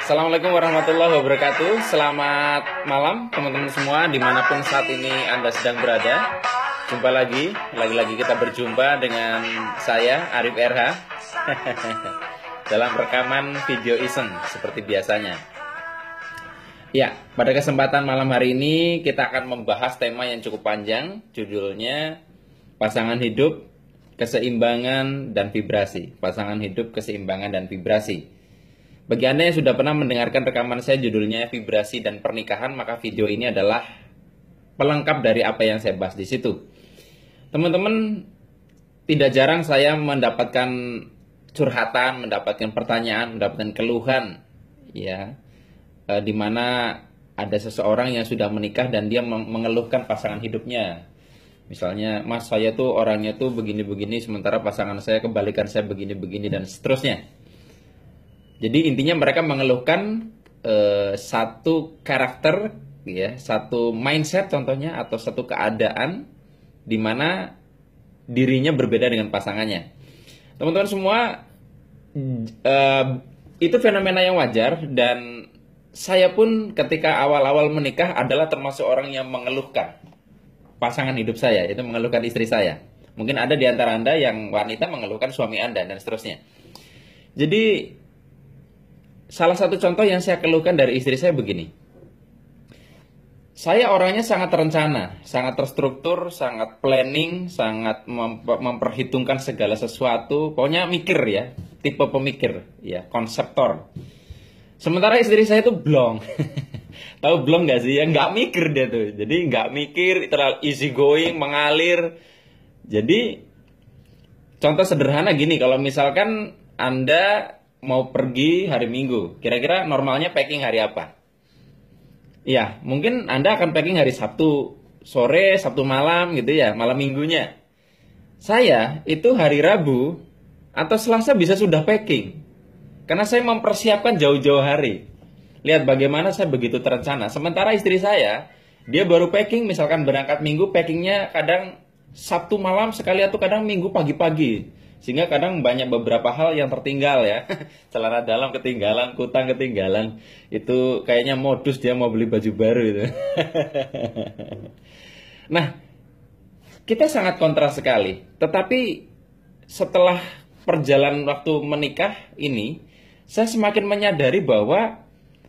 Assalamualaikum warahmatullahi wabarakatuh. Selamat malam teman-teman semua dimanapun saat ini Anda sedang berada. Jumpa lagi kita berjumpa dengan saya Arif RH dalam rekaman video iseng seperti biasanya. Ya, pada kesempatan malam hari ini kita akan membahas tema yang cukup panjang. Judulnya pasangan hidup, keseimbangan, dan vibrasi. Pasangan hidup, keseimbangan, dan vibrasi. Bagi Anda yang sudah pernah mendengarkan rekaman saya judulnya Vibrasi dan Pernikahan, maka video ini adalah pelengkap dari apa yang saya bahas di situ. Teman-teman, tidak jarang saya mendapatkan curhatan, mendapatkan pertanyaan, mendapatkan keluhan, ya, di mana ada seseorang yang sudah menikah dan dia mengeluhkan pasangan hidupnya. Misalnya, Mas, saya tuh orangnya tuh begini-begini, sementara pasangan saya kebalikan saya begini-begini, dan seterusnya. Jadi intinya mereka mengeluhkan satu karakter, ya, satu mindset contohnya, atau satu keadaan di mana dirinya berbeda dengan pasangannya. Teman-teman semua, itu fenomena yang wajar, dan saya pun ketika awal-awal menikah adalah termasuk orang yang mengeluhkan pasangan hidup saya, itu mengeluhkan istri saya. Mungkin ada di antara Anda yang wanita mengeluhkan suami Anda, dan seterusnya. Jadi salah satu contoh yang saya keluhkan dari istri saya begini. Saya orangnya sangat terencana, sangat terstruktur, sangat planning, sangat memperhitungkan segala sesuatu. Pokoknya mikir, ya, tipe pemikir, ya, konseptor. Sementara istri saya itu blong. Tahu blong gak sih? Ya, nggak mikir dia tuh. Jadi nggak mikir, terlalu easy going, mengalir. Jadi contoh sederhana gini, kalau misalkan Anda mau pergi hari Minggu, kira-kira normalnya packing hari apa? Ya, mungkin Anda akan packing hari Sabtu sore, Sabtu malam gitu ya, malam minggunya. Saya itu hari Rabu atau Selasa bisa sudah packing. Karena saya mempersiapkan jauh-jauh hari. Lihat bagaimana saya begitu terencana. Sementara istri saya, dia baru packing, misalkan berangkat Minggu, packingnya kadang Sabtu malam sekali atau kadang Minggu pagi-pagi. Sehingga kadang banyak beberapa hal yang tertinggal, ya. Celana dalam ketinggalan, kutang ketinggalan. Itu kayaknya modus dia mau beli baju baru itu. Nah, kita sangat kontras sekali. Tetapi setelah perjalanan waktu menikah ini, saya semakin menyadari bahwa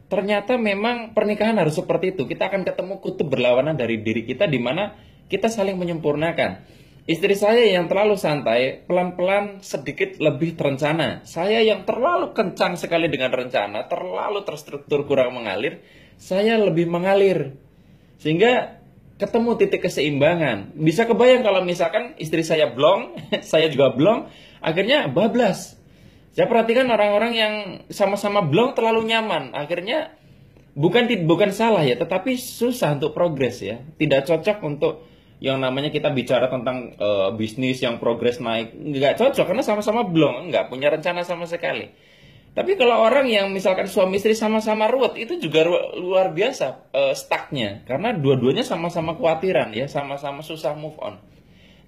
ternyata memang pernikahan harus seperti itu. Kita akan ketemu kutub berlawanan dari diri kita, di mana kita saling menyempurnakan. Istri saya yang terlalu santai, pelan-pelan sedikit lebih terencana. Saya yang terlalu kencang sekali dengan rencana, terlalu terstruktur, kurang mengalir. Saya lebih mengalir. Sehingga ketemu titik keseimbangan. Bisa kebayang kalau misalkan istri saya blong, saya juga blong, akhirnya bablas. Saya perhatikan orang-orang yang sama-sama blong terlalu nyaman. Akhirnya bukan salah, ya, tetapi susah untuk progres, ya. Tidak cocok untuk yang namanya kita bicara tentang bisnis yang progres naik. Nggak cocok karena sama-sama blong, nggak punya rencana sama sekali. Tapi kalau orang yang misalkan suami istri sama-sama ruwet, itu juga luar biasa stucknya. Karena dua-duanya sama-sama khawatiran, ya, sama-sama susah move on.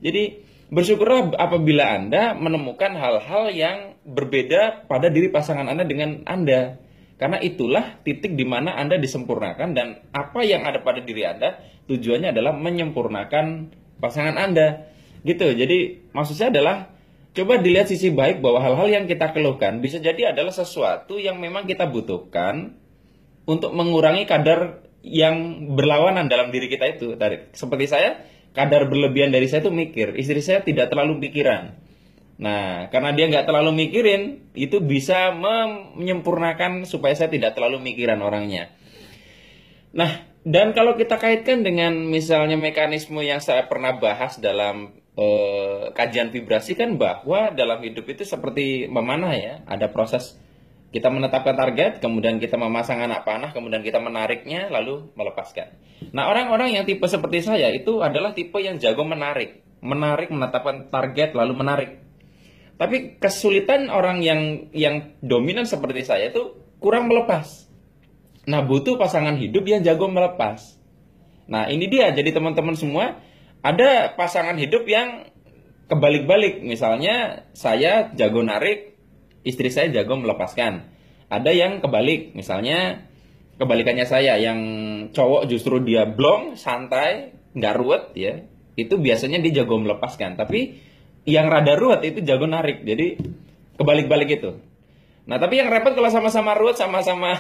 Jadi bersyukurlah apabila Anda menemukan hal-hal yang berbeda pada diri pasangan Anda dengan Anda. Karena itulah titik di mana Anda disempurnakan, dan apa yang ada pada diri Anda tujuannya adalah menyempurnakan pasangan Anda. Gitu. Jadi maksud saya adalah coba dilihat sisi baik bahwa hal-hal yang kita keluhkan bisa jadi adalah sesuatu yang memang kita butuhkan untuk mengurangi kadar yang berlawanan dalam diri kita itu. Seperti saya, kadar berlebihan dari saya itu mikir. Istri saya tidak terlalu pikiran. Nah, karena dia nggak terlalu mikirin, itu bisa menyempurnakan supaya saya tidak terlalu mikiran orangnya. Nah, dan kalau kita kaitkan dengan misalnya mekanisme yang saya pernah bahas dalam kajian vibrasi, kan bahwa dalam hidup itu seperti memanah, ya. Ada proses kita menetapkan target, kemudian kita memasang anak panah, kemudian kita menariknya, lalu melepaskan. Nah, orang-orang yang tipe seperti saya itu adalah tipe yang jago menarik, menetapkan target, lalu menarik. Tapi kesulitan orang yang dominan seperti saya itu kurang melepas. Nah, butuh pasangan hidup yang jago melepas. Nah, ini dia. Jadi teman-teman semua, ada pasangan hidup yang kebalik-balik. Misalnya saya jago narik, istri saya jago melepaskan. Ada yang kebalik, misalnya kebalikannya saya, yang cowok justru dia blong, santai, nggak ruwet ya. Itu biasanya dia jago melepaskan. Tapi yang rada ruwet itu jago narik. Jadi kebalik-balik itu. Nah, tapi yang repot kalau sama-sama ruwet, sama-sama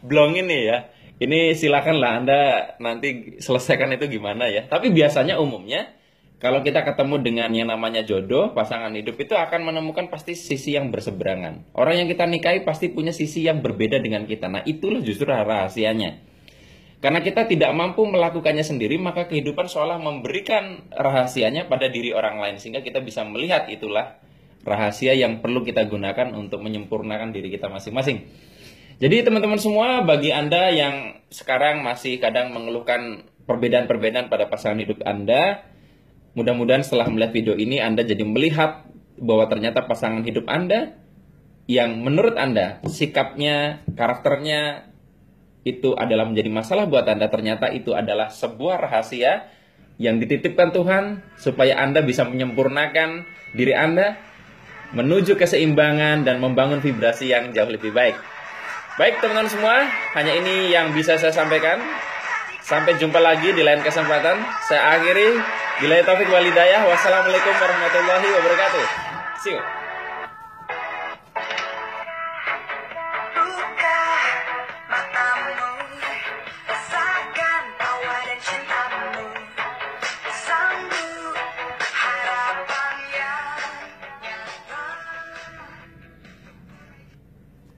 blong ini ya. Ini silakanlah Anda nanti selesaikan itu gimana ya. Tapi biasanya umumnya kalau kita ketemu dengan yang namanya jodoh, pasangan hidup itu akan menemukan pasti sisi yang berseberangan. Orang yang kita nikahi pasti punya sisi yang berbeda dengan kita. Nah, itulah justru rahasianya. Karena kita tidak mampu melakukannya sendiri, maka kehidupan seolah memberikan rahasianya pada diri orang lain. Sehingga kita bisa melihat itulah rahasia yang perlu kita gunakan untuk menyempurnakan diri kita masing-masing. Jadi teman-teman semua, bagi Anda yang sekarang masih kadang mengeluhkan perbedaan-perbedaan pada pasangan hidup Anda, mudah-mudahan setelah melihat video ini Anda jadi melihat bahwa ternyata pasangan hidup Anda yang menurut Anda sikapnya, karakternya itu adalah menjadi masalah buat Anda, ternyata itu adalah sebuah rahasia yang dititipkan Tuhan supaya Anda bisa menyempurnakan diri Anda menuju keseimbangan dan membangun vibrasi yang jauh lebih baik. Baik teman-teman semua, hanya ini yang bisa saya sampaikan. Sampai jumpa lagi di lain kesempatan. Saya akhiri. Billahi taufik wal hidayah. Wassalamualaikum warahmatullahi wabarakatuh. See you.